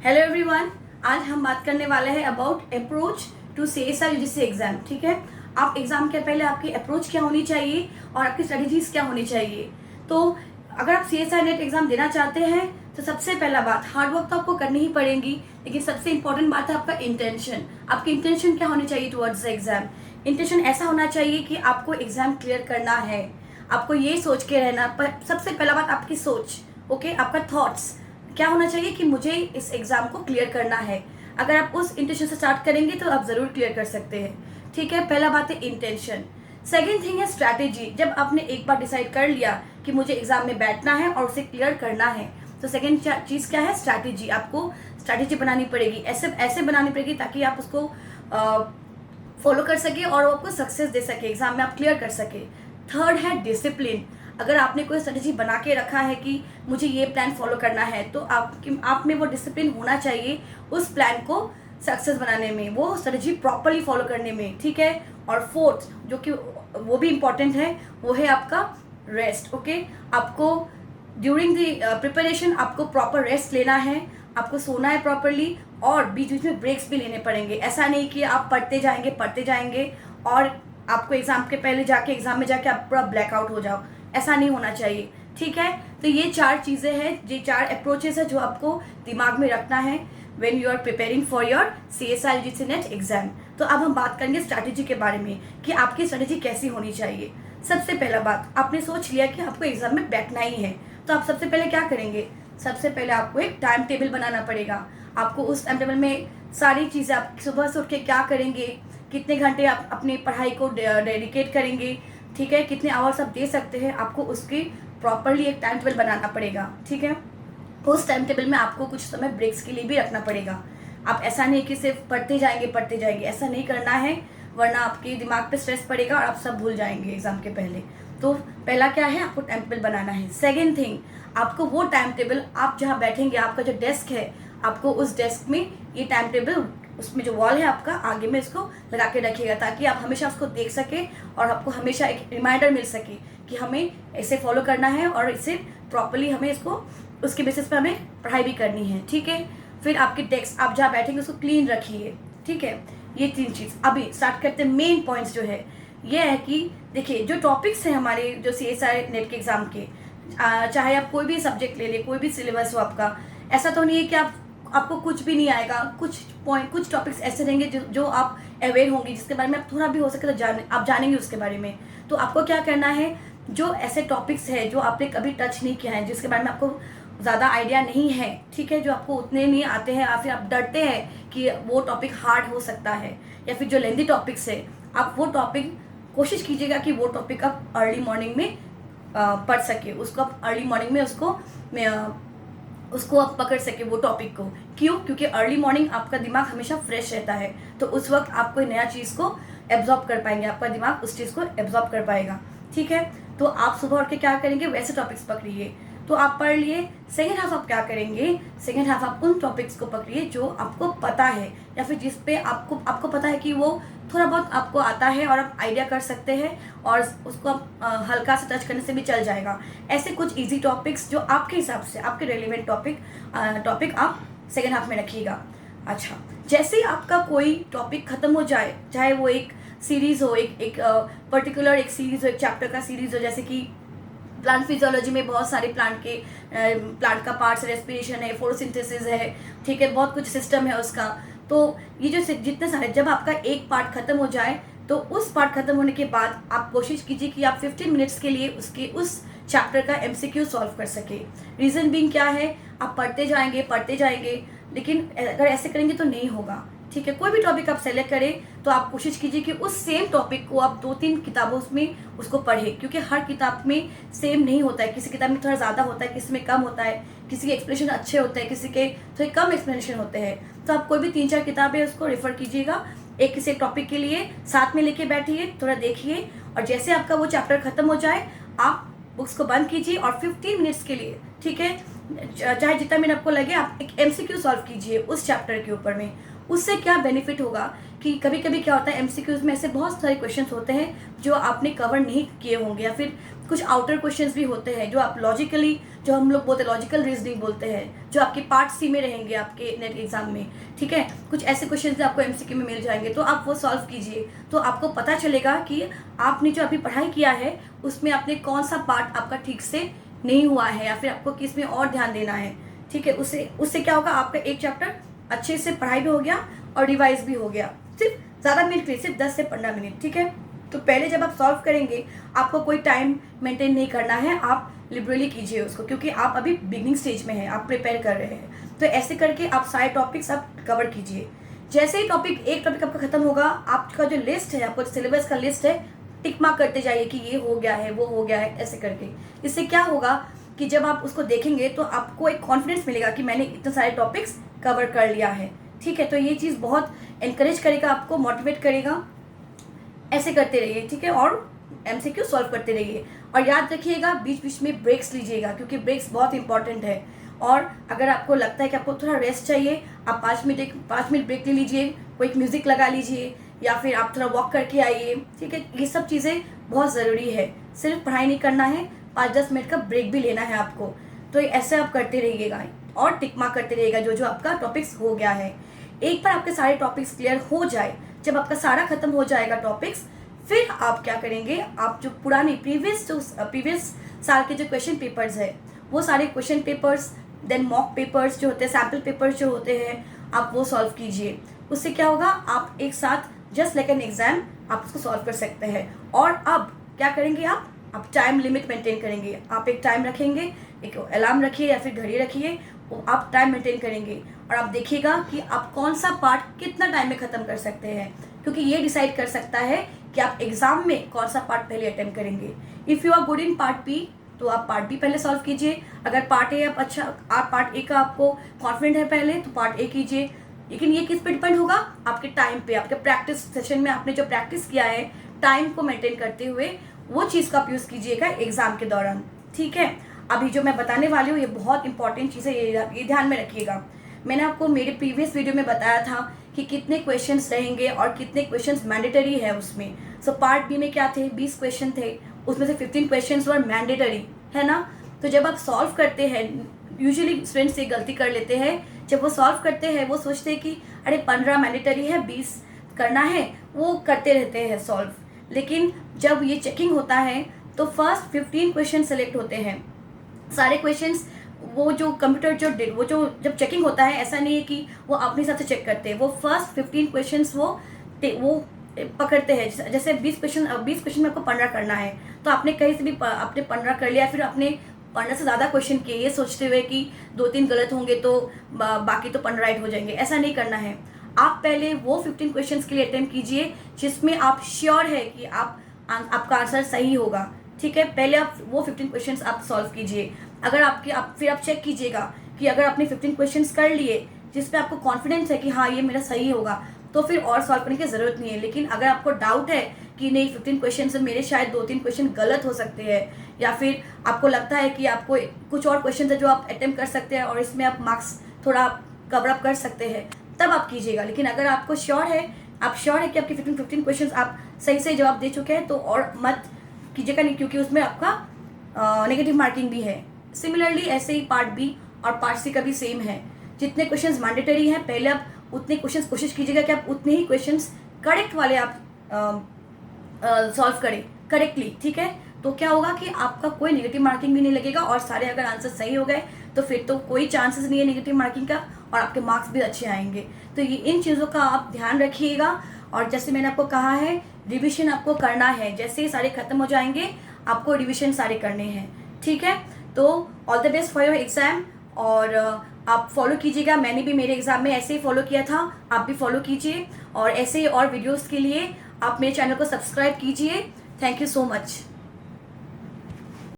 Hello everyone, आज हम बात करने वाले हैं about approach to CSI UGC exam. ठीक है, आप एग्जाम के पहले आपकी अप्रोच क्या होनी चाहिए और आपकी स्ट्रेटजीज क्या होनी चाहिए। तो अगर आप सीएसआई नेट एग्जाम देना चाहते हैं तो सबसे पहला बात, हार्डवर्क तो आपको करनी ही पड़ेगी, लेकिन सबसे इंपॉर्टेंट बात है आपका इंटेंशन। आपकी इंटेंशन क्या होनी चाहिए टुवर्ड्स द एग्जाम। इंटेंशन ऐसा होना चाहिए कि आपको एग्जाम क्लियर करना है, आपको ये सोच के रहना। पर सबसे पहला बात आपकी सोच, ओके, आपका थॉट्स क्या होना चाहिए कि मुझे इस एग्जाम को क्लियर करना है। अगर आप उस इंटेंशन से स्टार्ट करेंगे तो आप ज़रूर क्लियर कर सकते हैं। ठीक है, पहला बात है इंटेंशन। सेकेंड थिंग है स्ट्रैटेजी। जब आपने एक बार डिसाइड कर लिया कि मुझे एग्जाम में बैठना है और उसे क्लियर करना है, तो सेकेंड चीज़ क्या है, स्ट्रैटेजी। आपको स्ट्रैटेजी बनानी पड़ेगी, ऐसे ऐसे बनानी पड़ेगी ताकि आप उसको फॉलो कर सके और वो आपको सक्सेस दे सके, एग्जाम में आप क्लियर कर सके। थर्ड है डिसिप्लिन। अगर आपने कोई स्ट्रेटजी बना के रखा है कि मुझे ये प्लान फॉलो करना है, तो आप में वो डिसिप्लिन होना चाहिए उस प्लान को सक्सेस बनाने में, वो स्ट्रेटजी प्रॉपरली फॉलो करने में। ठीक है, और फोर्थ जो कि वो भी इम्पॉर्टेंट है, वो है आपका रेस्ट। ओके, आपको ड्यूरिंग द प्रिपरेशन आपको प्रॉपर रेस्ट लेना है, आपको सोना है प्रॉपरली, और बीच बीच में ब्रेक्स भी लेने पड़ेंगे। ऐसा नहीं कि आप पढ़ते जाएंगे और आपको एग्जाम के पहले जाके एग्जाम में जाके आप पूरा ब्लैकआउट हो जाओ, ऐसा नहीं होना चाहिए। ठीक है, तो ये चार चीज़ें हैं, ये चार अप्रोचेस है जो आपको दिमाग में रखना है when you are preparing for your CSI UGC NET exam. तो अब हम बात करेंगे स्ट्रैटेजी के बारे में कि आपकी स्ट्रैटेजी कैसी होनी चाहिए। सबसे पहला बात, आपने सोच लिया कि आपको एग्जाम में बैठना ही है, तो आप सबसे पहले क्या करेंगे, सबसे पहले आपको एक टाइम टेबल बनाना पड़ेगा। आपको उस टाइम टेबल में सारी चीज़ें, आप सुबह से उठ के क्या करेंगे, कितने घंटे आप अपनी पढ़ाई को डेडिकेट करेंगे, ठीक है, कितने आवर्स आप दे सकते हैं, आपको उसकी प्रॉपरली एक टाइम टेबल बनाना पड़ेगा। ठीक है, उस टाइम टेबल में आपको कुछ समय ब्रेक्स के लिए भी रखना पड़ेगा। आप ऐसा नहीं कि सिर्फ पढ़ते जाएंगे, ऐसा नहीं करना है, वरना आपके दिमाग पे स्ट्रेस पड़ेगा और आप सब भूल जाएंगे एग्जाम के पहले। तो पहला क्या है, आपको टाइम टेबल बनाना है। सेकेंड थिंग, आपको वो टाइम टेबल, आप जहाँ बैठेंगे, आपका जो डेस्क है, आपको उस डेस्क में ये टाइम टेबल, उसमें जो वॉल है आपका आगे में, इसको लगा के रखिएगा ताकि आप हमेशा उसको देख सके और आपको हमेशा एक रिमाइंडर मिल सके कि हमें ऐसे फॉलो करना है और इससे प्रॉपरली हमें इसको, उसके बेसिस पे हमें पढ़ाई भी करनी है। ठीक है, फिर आपके डेस्क, आप जहाँ बैठेंगे उसको क्लीन रखिए। ठीक है, ये तीन चीज़। अभी स्टार्ट करते हैं मेन पॉइंट्स जो है, ये है कि देखिए जो टॉपिक्स हैं हमारे जो सीएसआई नेट के एग्ज़ाम के, चाहे आप कोई भी सब्जेक्ट ले लें, कोई भी सिलेबस हो आपका, ऐसा तो नहीं है कि आपको कुछ भी नहीं आएगा। कुछ टॉपिक्स ऐसे रहेंगे जो आप अवेयर होंगे, जिसके बारे में आप थोड़ा भी हो सके तो आप जानेंगे उसके बारे में। तो आपको क्या करना है, जो ऐसे टॉपिक्स है जो आपने कभी टच नहीं किया है, जिसके बारे में आपको ज़्यादा आइडिया नहीं है, ठीक है, जो आपको उतने नहीं आते हैं, या फिर आप डरते हैं कि वो टॉपिक हार्ड हो सकता है, या फिर जो लेंथी टॉपिक्स है, आप वो टॉपिक कोशिश कीजिएगा कि वो टॉपिक आप अर्ली मॉर्निंग में पढ़ सके, उसको आप अर्ली मॉर्निंग में उसको आप पकड़ सके वो टॉपिक को। क्यों? क्योंकि अर्ली मॉर्निंग आपका दिमाग हमेशा फ्रेश रहता है, तो उस वक्त आप कोई नया चीज़ को एब्जॉर्ब कर पाएंगे, आपका दिमाग उस चीज़ को एब्जॉर्ब कर पाएगा। ठीक है, तो आप सुबह उठ के क्या करेंगे, वैसे टॉपिक्स पकड़िए, तो आप पढ़ लिए। सेकेंड हाफ आप क्या करेंगे, सेकेंड हाफ आप उन टॉपिक्स को पकड़िए जो आपको पता है, या फिर जिस पे आपको पता है कि वो थोड़ा बहुत आपको आता है और आप आइडिया कर सकते हैं, और उसको आप हल्का से टच करने से भी चल जाएगा। ऐसे कुछ इजी टॉपिक्स जो आपके हिसाब से आपके रेलिवेंट टॉपिक आप सेकेंड हाफ में रखिएगा। अच्छा, जैसे ही आपका कोई टॉपिक खत्म हो जाए, चाहे वो एक सीरीज़ हो, एक पर्टिकुलर एक सीरीज़ हो, एक चैप्टर का सीरीज़ हो, जैसे कि प्लांट फिजियोलॉजी में बहुत सारे प्लांट का पार्ट्स, रेस्पिरेशन है, फोटोसिंथेसिस है, ठीक है, बहुत कुछ सिस्टम है उसका। तो ये जो जितने सारे, जब आपका एक पार्ट खत्म हो जाए, तो उस पार्ट खत्म होने के बाद आप कोशिश कीजिए कि आप 15 मिनट्स के लिए उस चैप्टर का MCQ सॉल्व कर सके। रीज़न बीइंग क्या है, आप पढ़ते जाएंगे, लेकिन अगर ऐसे करेंगे तो नहीं होगा। ठीक है, कोई भी टॉपिक आप सेलेक्ट करें तो आप कोशिश कीजिए कि उस सेम टॉपिक को आप 2-3 किताबों में उसको पढ़ें, क्योंकि हर किताब में सेम नहीं होता है, किसी किताब में थोड़ा ज़्यादा होता है, किसी में कम होता है, किसी के एक्सप्लेनेशन अच्छे होते हैं, किसी के थोड़े कम एक्सप्लेनेशन होते हैं। तो आप कोई भी 3-4 किताबें उसको रेफर कीजिएगा, एक किसी टॉपिक के लिए साथ में लेके बैठिए, थोड़ा देखिए, और जैसे आपका वो चैप्टर खत्म हो जाए, आप बुक्स को बंद कीजिए और 15 मिनट्स के लिए, ठीक है, चाहे जितना मिनट आपको लगे, आप एक MCQ सॉल्व कीजिए उस चैप्टर के ऊपर में। उससे क्या बेनिफिट होगा कि कभी कभी क्या होता है, MCQs में ऐसे बहुत सारे क्वेश्चंस होते हैं जो आपने कवर नहीं किए होंगे, या फिर कुछ आउटर क्वेश्चंस भी होते हैं जो आप लॉजिकली, जो हम लोग बोलते हैं लॉजिकल रीजनिंग बोलते हैं, जो आपके पार्ट सी में रहेंगे आपके नेट एग्जाम में, ठीक है। कुछ ऐसे क्वेश्चंस आपको एमसीक्यू में मिल जाएंगे, तो आप वो सॉल्व कीजिए, तो आपको पता चलेगा कि आपने जो अभी पढ़ाई किया है उसमें आपने कौन सा पार्ट आपका ठीक से नहीं हुआ है या फिर आपको किस में और ध्यान देना है, ठीक है। उससे क्या होगा, आपका एक चैप्टर अच्छे से पढ़ाई भी हो गया और रिवाइज भी हो गया, सिर्फ ज़्यादा मिनट नहीं, सिर्फ 10 से 15 मिनट, ठीक है। तो पहले जब आप सॉल्व करेंगे आपको कोई टाइम मेंटेन नहीं करना है, आप लिबरली कीजिए उसको, क्योंकि आप अभी बिगनिंग स्टेज में हैं, आप प्रिपेयर कर रहे हैं। तो ऐसे करके आप सारे टॉपिक्स आप कवर कीजिए। जैसे ही एक टॉपिक आपका खत्म होगा, आपका जो लिस्ट है, आपको सिलेबस का लिस्ट है, टिक मार्क करते जाइए कि ये हो गया है, वो हो गया है, ऐसे करके। इससे क्या होगा कि जब आप उसको देखेंगे तो आपको एक कॉन्फिडेंस मिलेगा कि मैंने इतने सारे टॉपिक्स कवर कर लिया है, ठीक है। तो ये चीज़ बहुत एनकरेज करेगा, आपको मोटिवेट करेगा। ऐसे करते रहिए, ठीक है, और एमसीक्यू सॉल्व करते रहिए। और याद रखिएगा बीच बीच में ब्रेक्स लीजिएगा, क्योंकि ब्रेक्स बहुत इंपॉर्टेंट है। और अगर आपको लगता है कि आपको थोड़ा रेस्ट चाहिए, आप 5 मिनट ब्रेक ले लीजिए, कोई म्यूज़िक लगा लीजिए या फिर आप थोड़ा वॉक करके आइए, ठीक है। ये सब चीज़ें बहुत ज़रूरी है, सिर्फ पढ़ाई नहीं करना है, 5-10 मिनट का ब्रेक भी लेना है आपको। तो ऐसे आप करते रहिएगा और टिक मार्क करते रहिएगा जो जो आपका टॉपिक्स हो गया है। एक बार आपके सारे टॉपिक्स क्लियर हो जाए, जब आपका सारा खत्म हो जाएगा टॉपिक्स, फिर आप क्या करेंगे, आप जो पुराने प्रीवियस साल के जो क्वेश्चन पेपर्स है, वो सारे question papers, then mock papers जो होते हैं, सैम्पल पेपर्स जो होते हैं, आप वो सॉल्व कीजिए। उससे क्या होगा, आप एक साथ जस्ट लाइक एन एग्जाम आप उसको सॉल्व कर सकते हैं। और अब क्या करेंगे, आप टाइम लिमिट मेंटेन करेंगे। आप एक टाइम रखेंगे, एक अलार्म रखिए या फिर घड़ी रखिए, आप टाइम मेंटेन करेंगे और आप देखिएगा कि आप कौन सा पार्ट कितना टाइम में ख़त्म कर सकते हैं, क्योंकि ये डिसाइड कर सकता है कि आप एग्जाम में कौन सा पार्ट पहले अटेम्प्ट करेंगे। If you are good in part B तो आप पार्ट बी पहले सॉल्व कीजिए। अगर पार्ट ए आप पार्ट ए का आपको कॉन्फिडेंट है पहले, तो पार्ट ए कीजिए। लेकिन ये किस पे डिपेंड होगा, आपके टाइम पे, आपके प्रैक्टिस सेशन में आपने जो प्रैक्टिस किया है, टाइम को मेंटेन करते हुए वो चीज़ का आप यूज़ कीजिएगा एग्जाम के दौरान, ठीक है। अभी जो मैं बताने वाली हूँ ये बहुत इंपॉर्टेंट चीज़ है, ये ध्यान में रखिएगा। मैंने आपको मेरे प्रीवियस वीडियो में बताया था कि कितने क्वेश्चंस रहेंगे और कितने क्वेश्चंस मैंडेटरी है उसमें। सो पार्ट बी में क्या थे, 20 क्वेश्चन थे, उसमें से 15 क्वेश्चंस वर मैंडेटरी, है ना। तो जब आप सॉल्व करते हैं, यूजुअली स्टूडेंट्स ये गलती कर लेते हैं, जब वो सॉल्व करते हैं वो सोचते हैं कि अरे 15 मैंडेटरी है, 20 करना है, वो करते रहते हैं सॉल्व। लेकिन जब ये चेकिंग होता है तो फर्स्ट 15 क्वेश्चन सेलेक्ट होते हैं, सारे क्वेश्चंस। वो जो कंप्यूटर वो जो जब चेकिंग होता है, ऐसा नहीं है कि वो अपने हिसाब से चेक करते हैं, वो फर्स्ट 15 क्वेश्चंस वो पकड़ते हैं। जैसे 20 क्वेश्चन में आपको 15 करना है, तो आपने कहीं से भी आपने 15 कर लिया, फिर आपने 15 से ज़्यादा क्वेश्चन किए, ये सोचते हुए कि 2-3 गलत होंगे तो बाकी तो 15 राइट हो जाएंगे, ऐसा नहीं करना है। आप पहले वो 15 क्वेश्चन के लिए अटेम्प्ट कीजिए जिसमें आप श्योर है कि आपका आंसर सही होगा, ठीक है। पहले आप वो 15 क्वेश्चंस आप सॉल्व कीजिए। अगर फिर आप चेक कीजिएगा कि अगर आपने 15 क्वेश्चंस कर लिए जिसपे आपको कॉन्फिडेंस है कि हाँ ये मेरा सही होगा, तो फिर और सॉल्व करने की ज़रूरत नहीं है। लेकिन अगर आपको डाउट है कि नहीं 15 क्वेश्चन से मेरे शायद 2-3 क्वेश्चन गलत हो सकते हैं, या फिर आपको लगता है कि आपको कुछ और क्वेश्चन है जो आप अटेम्प्ट कर सकते हैं और इसमें आप मार्क्स थोड़ा कवर अप कर सकते हैं, तब आप कीजिएगा। लेकिन अगर आपको श्योर है कि आपके 15 क्वेश्चन आप सही जवाब दे चुके हैं, तो और मत कीजिएगा नहीं, क्योंकि उसमें आपका नेगेटिव मार्किंग भी है। सिमिलरली ऐसे ही पार्ट बी और पार्ट सी का भी सेम है। जितने क्वेश्चंस मैंडेटरी हैं, पहले आप उतने क्वेश्चंस कोशिश कीजिएगा कि आप उतने ही क्वेश्चंस करेक्ट वाले आप सॉल्व करें करेक्टली, ठीक है। तो क्या होगा कि आपका कोई नेगेटिव मार्किंग भी नहीं लगेगा, और सारे अगर आंसर सही हो गए तो फिर तो कोई चांसेस नहीं है नेगेटिव मार्किंग का, और आपके मार्क्स भी अच्छे आएंगे। तो ये इन चीज़ों का आप ध्यान रखिएगा। और जैसे मैंने आपको कहा है, रिविजन आपको करना है, जैसे ही सारे खत्म हो जाएंगे आपको रिविजन सारे करने हैं, ठीक है। तो all the best for your exam, और आप फॉलो कीजिएगा। मैंने भी मेरे एग्जाम में ऐसे ही फॉलो किया था, आप भी फॉलो कीजिए। और ऐसे ही और वीडियोस के लिए आप मेरे चैनल को सब्सक्राइब कीजिए। Thank you so much.